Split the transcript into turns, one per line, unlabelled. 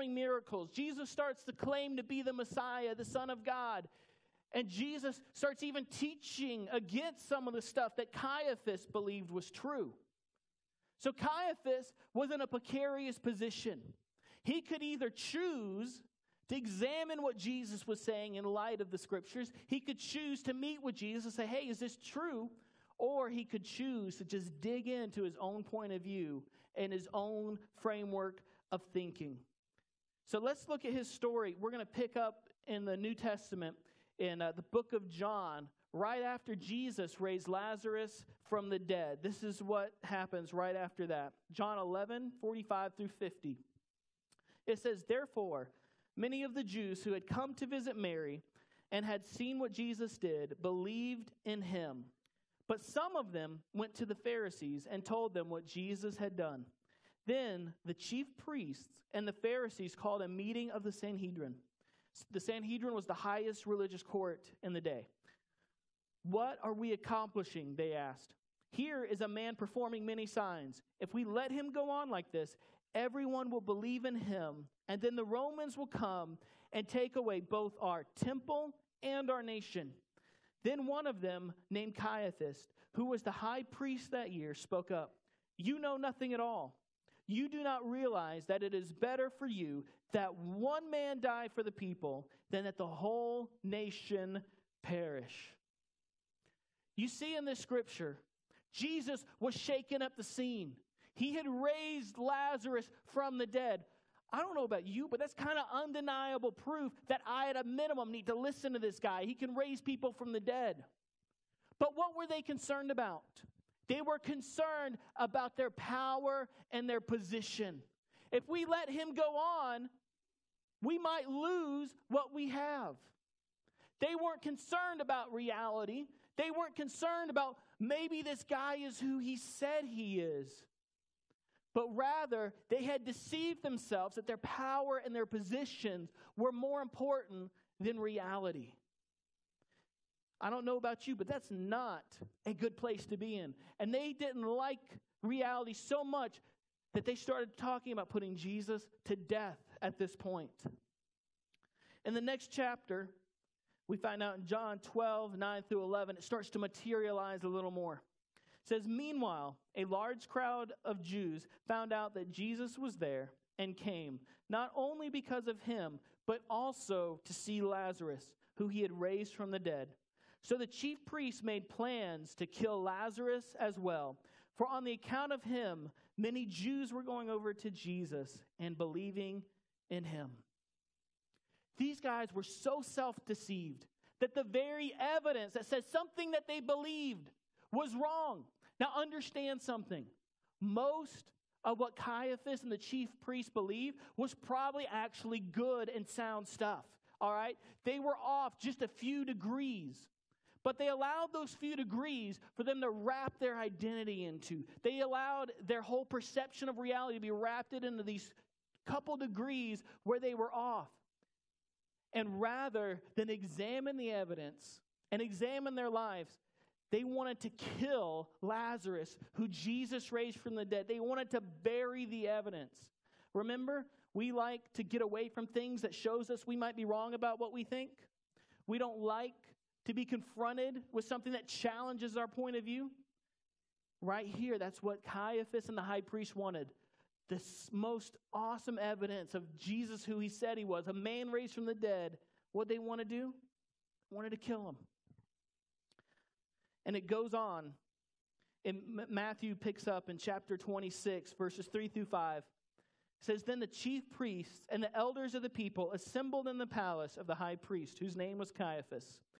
miracles. Jesus starts to claim to be the Messiah, the Son of God. And Jesus starts even teaching against some of the stuff that Caiaphas believed was true. So Caiaphas was in a precarious position. He could either choose to examine what Jesus was saying in light of the scriptures. He could choose to meet with Jesus and say, hey, is this true? Or he could choose to just dig into his own point of view and his own framework of thinking. So let's look at his story. We're going to pick up in the New Testament in the book of John, right after Jesus raised Lazarus from the dead. This is what happens right after that. John 11:45 through 50. It says, therefore, many of the Jews who had come to visit Mary and had seen what Jesus did believed in him. But some of them went to the Pharisees and told them what Jesus had done. Then the chief priests and the Pharisees called a meeting of the Sanhedrin. The Sanhedrin was the highest religious court in the day. What are we accomplishing? They asked. Here is a man performing many signs. If we let him go on like this, everyone will believe in him, and then the Romans will come and take away both our temple and our nation. Then one of them, named Caiaphas, who was the high priest that year, spoke up. You know nothing at all. You do not realize that it is better for you that one man die for the people than that the whole nation perish. You see in this scripture, Jesus was shaking up the scene. He had raised Lazarus from the dead. I don't know about you, but that's kind of undeniable proof that I, at a minimum, need to listen to this guy. He can raise people from the dead. But what were they concerned about? They were concerned about their power and their position. If we let him go on, we might lose what we have. They weren't concerned about reality. They weren't concerned about maybe this guy is who he said he is. But rather, they had deceived themselves that their power and their positions were more important than reality. I don't know about you, but that's not a good place to be in. And they didn't like reality so much that they started talking about putting Jesus to death at this point. In the next chapter, we find out in John 12:9 through 11, it starts to materialize a little more. It says, meanwhile, a large crowd of Jews found out that Jesus was there and came, not only because of him, but also to see Lazarus, who he had raised from the dead. So the chief priests made plans to kill Lazarus as well, for on the account of him, many Jews were going over to Jesus and believing in him. These guys were so self-deceived that the very evidence that says something that they believed was wrong. Now understand something. Most of what Caiaphas and the chief priests believed was probably actually good and sound stuff. All right? They were off just a few degrees. But they allowed those few degrees for them to wrap their identity into. They allowed their whole perception of reality to be wrapped into these couple degrees where they were off. And rather than examine the evidence and examine their lives, they wanted to kill Lazarus, who Jesus raised from the dead. They wanted to bury the evidence. Remember, we like to get away from things that shows us we might be wrong about what we think. We don't like to be confronted with something that challenges our point of view. Right here, that's what Caiaphas and the high priest wanted. The most awesome evidence of Jesus, who he said he was, a man raised from the dead. What they want to do? Wanted to kill him. And it goes on. And Matthew picks up in chapter 26, verses 3 through 5. It says, then the chief priests and the elders of the people assembled in the palace of the high priest, whose name was Caiaphas.